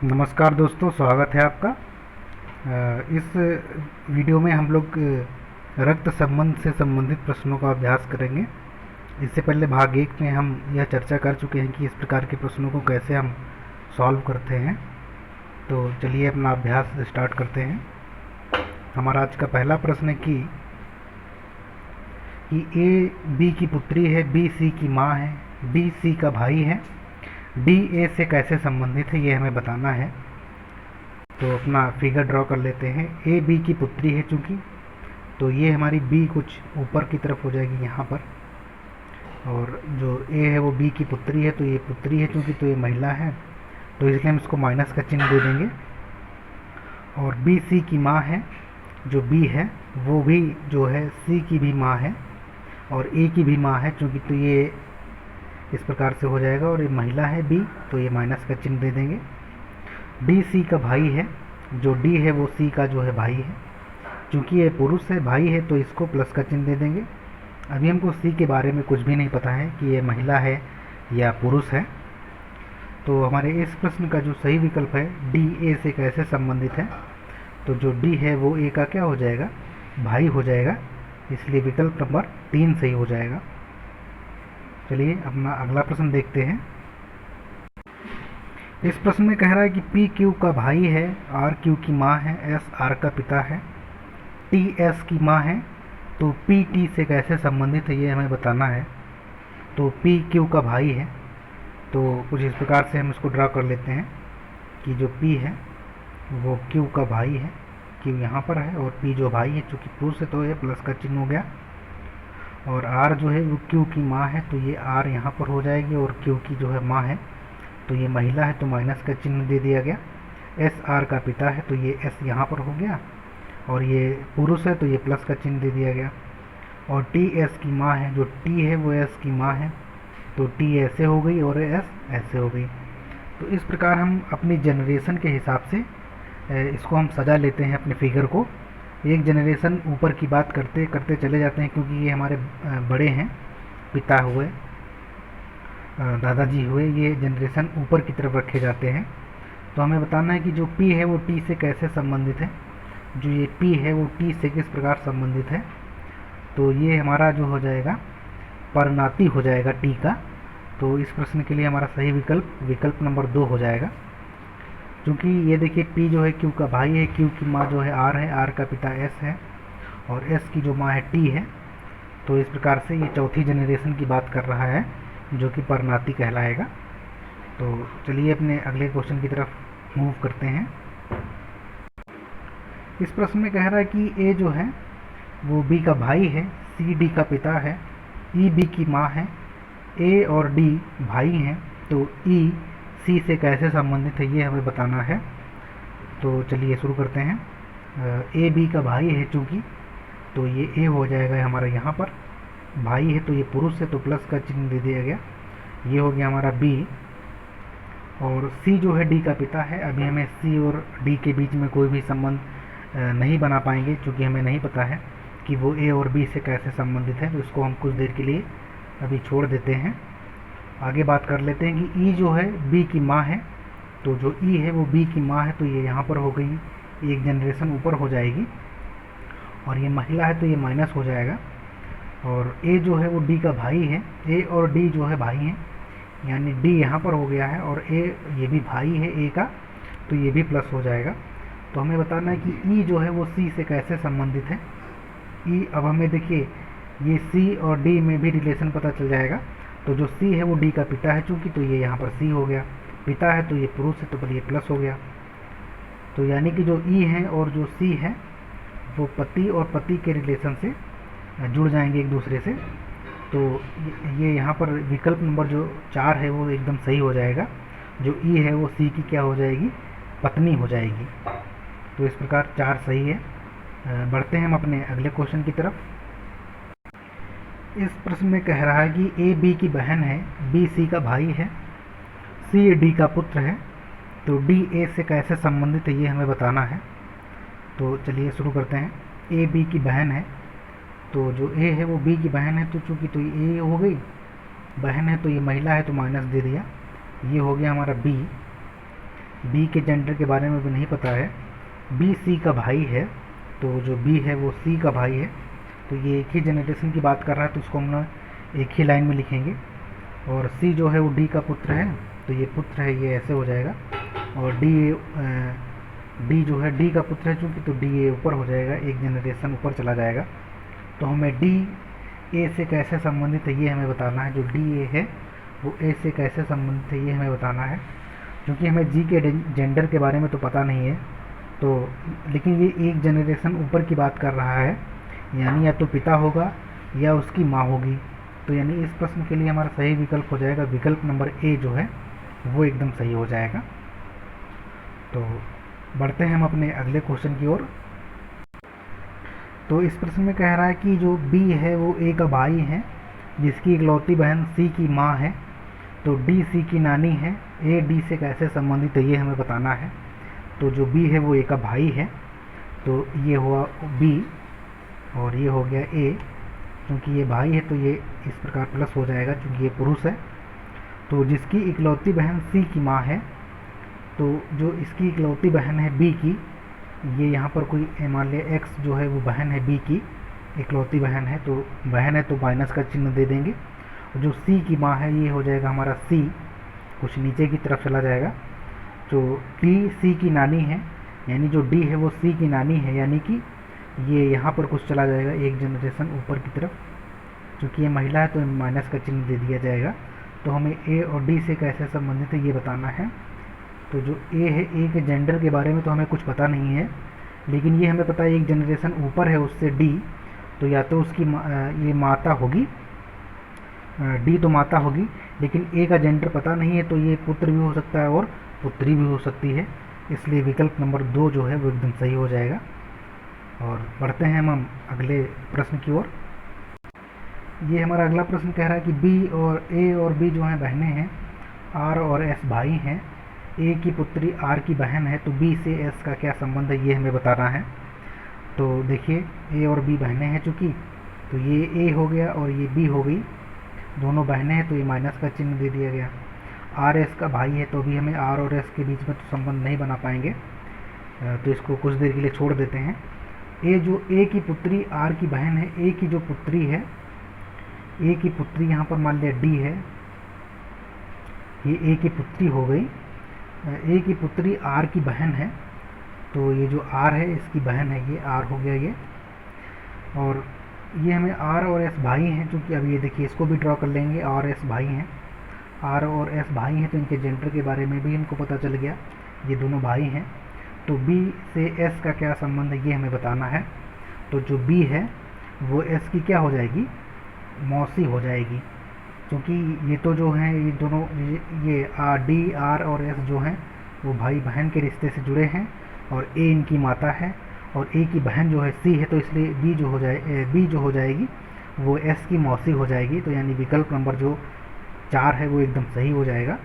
नमस्कार दोस्तों, स्वागत है आपका। इस वीडियो में हम लोग रक्त संबंध से संबंधित प्रश्नों का अभ्यास करेंगे। इससे पहले भाग एक में हम यह चर्चा कर चुके हैं कि इस प्रकार के प्रश्नों को कैसे हम सॉल्व करते हैं। तो चलिए अपना अभ्यास स्टार्ट करते हैं। हमारा आज का पहला प्रश्न है कि ए बी की पुत्री है, बी सी की माँ है, बी सी का भाई है, डी ए से कैसे संबंधित है ये हमें बताना है। तो अपना फिगर ड्रॉ कर लेते हैं। ए बी की पुत्री है चूँकि, तो ये हमारी बी कुछ ऊपर की तरफ हो जाएगी यहाँ पर, और जो ए है वो बी की पुत्री है, तो ये पुत्री है चूँकि, तो ये महिला है, तो इसलिए हम इसको माइनस का चिन्ह दे देंगे। और बी सी की माँ है, जो बी है वो भी जो है सी की भी माँ है और ए की भी माँ है चूँकि, तो ये इस प्रकार से हो जाएगा। और ये महिला है बी, तो ये माइनस का चिन्ह दे देंगे। डी सी का भाई है, जो डी है वो सी का जो है भाई है, चूँकि ये पुरुष है, भाई है, तो इसको प्लस का चिन्ह दे देंगे। अभी हमको सी के बारे में कुछ भी नहीं पता है कि ये महिला है या पुरुष है। तो हमारे इस प्रश्न का जो सही विकल्प है डी ए से कैसे संबंधित है, तो जो डी है वो ए का क्या हो जाएगा, भाई हो जाएगा, इसलिए विकल्प नंबर 3 सही हो जाएगा। चलिए अपना अगला प्रश्न देखते हैं। इस प्रश्न में कह रहा है कि पी क्यू का भाई है, आर क्यू की माँ है, एस आर का पिता है, टी एस की माँ है, तो पी टी से कैसे संबंधित है ये हमें बताना है। तो पी क्यू का भाई है, तो कुछ इस प्रकार से हम इसको ड्रा कर लेते हैं कि जो पी है वो क्यू का भाई है, क्यू यहाँ पर है, और पी जो भाई है चूँकि पुरुष है तो ये प्लस का चिन्ह हो गया। और आर जो है वो क्यू की माँ है, तो ये आर यहाँ पर हो जाएगी, और क्यू की जो है माँ है तो ये महिला है, तो माइनस का चिन्ह दे दिया गया। एस आर का पिता है, तो ये एस यहाँ पर हो गया, और ये पुरुष है तो ये प्लस का चिन्ह दे दिया गया। और टी एस की माँ है, जो टी है वो एस की माँ है, तो टी ऐसे हो गई और एस ऐसे हो गई। तो इस प्रकार हम अपनी जनरेशन के हिसाब से इसको हम सजा लेते हैं अपने फिगर को। एक जनरेशन ऊपर की बात करते करते चले जाते हैं, क्योंकि ये हमारे बड़े हैं, पिता हुए, दादाजी हुए, ये जनरेशन ऊपर की तरफ रखे जाते हैं। तो हमें बताना है कि जो P है वो T से कैसे संबंधित है, जो ये P है वो T से किस प्रकार संबंधित है। तो ये हमारा जो हो जाएगा परनाती हो जाएगा T का। तो इस प्रश्न के लिए हमारा सही विकल्प नंबर 2 हो जाएगा, क्योंकि ये देखिए P जो है Q का भाई है, Q की माँ जो है R है, R का पिता S है, और S की जो माँ है T है। तो इस प्रकार से ये चौथी जनरेशन की बात कर रहा है, जो कि परनाती कहलाएगा। तो चलिए अपने अगले क्वेश्चन की तरफ मूव करते हैं। इस प्रश्न में कह रहा है कि ए जो है वो बी का भाई है, सी डी का पिता है, ई बी की माँ है, ए और डी भाई हैं, तो ई सी से कैसे संबंधित है ये हमें बताना है। तो चलिए शुरू करते हैं। ए बी का भाई है चूँकि, तो ये ए हो जाएगा हमारा यहाँ पर, भाई है तो ये पुरुष है तो प्लस का चिन्ह दे दिया गया, ये हो गया हमारा बी। और सी जो है डी का पिता है। अभी हमें सी और डी के बीच में कोई भी संबंध नहीं बना पाएंगे, क्योंकि हमें नहीं पता है कि वो ए और बी से कैसे संबंधित है, तो इसको हम कुछ देर के लिए अभी छोड़ देते हैं। आगे बात कर लेते हैं कि ई जो है बी की माँ है, तो जो ई है वो बी की माँ है, तो ये यहाँ पर हो गई, एक जनरेशन ऊपर हो जाएगी, और ये महिला है तो ये माइनस हो जाएगा। और ए जो है वो डी का भाई है, ए और डी जो है भाई हैं, यानी डी यहाँ पर हो गया है, और ए ये भी भाई है ए का, तो ये भी प्लस हो जाएगा। तो हमें बताना है कि ई जो है वो सी से कैसे संबंधित है। ई, अब हमें देखिए ये सी और डी में भी रिलेशन पता चल जाएगा। तो जो सी है वो डी का पिता है चूँकि, तो ये यहाँ पर सी हो गया, पिता है तो ये पुरुष है तो पर ये प्लस हो गया। तो यानी कि जो ई है और जो सी है वो पति और पति के रिलेशन से जुड़ जाएंगे एक दूसरे से। तो ये यहाँ पर विकल्प नंबर जो 4 है वो एकदम सही हो जाएगा। जो ई है वो सी की क्या हो जाएगी, पत्नी हो जाएगी। तो इस प्रकार 4 सही है। बढ़ते हैं हम अपने अगले क्वेश्चन की तरफ। इस प्रश्न में कह रहा है कि ए बी की बहन है, बी सी का भाई है, सी डी का पुत्र है, तो डी ए से कैसे संबंधित है ये हमें बताना है। तो चलिए शुरू करते हैं। ए बी की बहन है, तो जो ए है वो बी की बहन है, तो चूँकि तो ए हो गई, बहन है तो ये महिला है तो माइनस दे दिया, ये हो गया हमारा बी। बी के जेंडर के बारे में भी नहीं पता है। बी सी का भाई है, तो जो बी है वो सी का भाई है, तो ये एक ही जनरेशन की बात कर रहा है, तो उसको हम एक ही लाइन में लिखेंगे। और सी जो है वो डी का पुत्र है, तो ये पुत्र है, ये ऐसे हो जाएगा। और डी जो है डी का पुत्र है चूँकि, तो डी ए ऊपर हो जाएगा, एक जनरेशन ऊपर चला जाएगा। तो हमें डी ए से कैसे संबंधित है ये हमें बताना है। जो डी ए है वो ए से कैसे संबंधित है ये हमें बताना है। क्योंकि हमें जी के जेंडर के बारे में तो पता नहीं है, तो लेकिन ये एक जनरेशन ऊपर की बात कर रहा है, यानी या तो पिता होगा या उसकी माँ होगी। तो यानी इस प्रश्न के लिए हमारा सही विकल्प हो जाएगा विकल्प नंबर ए जो है वो एकदम सही हो जाएगा। तो बढ़ते हैं हम अपने अगले क्वेश्चन की ओर। तो इस प्रश्न में कह रहा है कि जो बी है वो ए का भाई है, जिसकी इकलौती बहन सी की माँ है, तो डी सी की नानी है, ए डी से कैसे संबंधित है ये हमें बताना है। तो जो बी है वो ए का भाई है, तो ये हुआ बी और ये हो गया ए। क्योंकि ये भाई है तो ये इस प्रकार प्लस हो जाएगा क्योंकि ये पुरुष है। तो जिसकी इकलौती बहन सी की माँ है, तो जो इसकी इकलौती बहन है बी की, ये यहाँ पर कोई मान लिया एक्स जो है वो बहन है बी की, इकलौती बहन है, तो बहन है तो माइनस का चिन्ह दे देंगे। और जो सी की माँ है ये हो जाएगा हमारा सी, कुछ नीचे की तरफ चला जाएगा। जो डी सी की नानी है, यानी जो डी है वो सी की नानी है, यानी कि ये यहाँ पर कुछ चला जाएगा एक जनरेशन ऊपर की तरफ। क्योंकि ये महिला है तो माइनस का चिन्ह दे दिया जाएगा। तो हमें ए और डी से कैसे संबंधित है ये बताना है। तो जो ए है, ए के जेंडर के बारे में तो हमें कुछ पता नहीं है, लेकिन ये हमें पता है एक जनरेशन ऊपर है उससे डी, तो या तो उसकी ये माता होगी, डी तो माता होगी, लेकिन ए का जेंडर पता नहीं है, तो ये पुत्र भी हो सकता है और पुत्री भी हो सकती है। इसलिए विकल्प नंबर 2 जो है वो एकदम सही हो जाएगा। और बढ़ते हैं हम अगले प्रश्न की ओर। ये हमारा अगला प्रश्न कह रहा है कि बी और ए और बी जो हैं बहनें हैं, आर और एस भाई हैं, ए की पुत्री आर की बहन है, तो बी से एस का क्या संबंध है ये हमें बताना है। तो देखिए ए और बी बहनें हैं चूँकि, तो ये ए हो गया और ये बी हो गई, दोनों बहनें हैं तो ये माइनस का चिन्ह दे दिया गया। आर एस का भाई है, तो अभी हमें आर और एस के बीच में तो संबंध नहीं बना पाएंगे, तो इसको कुछ देर के लिए छोड़ देते हैं। ए जो ए की पुत्री आर की बहन है, ए की जो पुत्री है, ए की पुत्री यहाँ पर मान लिया डी है, ये ए की पुत्री हो गई। ए की पुत्री आर की बहन है, तो ये जो आर है इसकी बहन है, ये आर हो गया ये। और ये हमें आर और एस भाई हैं, क्योंकि अब ये देखिए इसको भी ड्रॉ कर लेंगे, आर एस भाई हैं, आर और एस भाई हैं, तो इनके जेंडर के बारे में भी हमको पता चल गया, ये दोनों भाई हैं। तो बी से एस का क्या संबंध है ये हमें बताना है। तो जो बी है वो एस की क्या हो जाएगी, मौसी हो जाएगी, क्योंकि ये तो जो हैं ये दोनों ये डी आर और एस जो हैं वो भाई बहन के रिश्ते से जुड़े हैं, और ए इनकी माता है और ए की बहन जो है सी है, तो इसलिए बी जो हो जाएगी वो एस की मौसी हो जाएगी। तो यानी विकल्प नंबर जो 4 है वो एकदम सही हो जाएगा।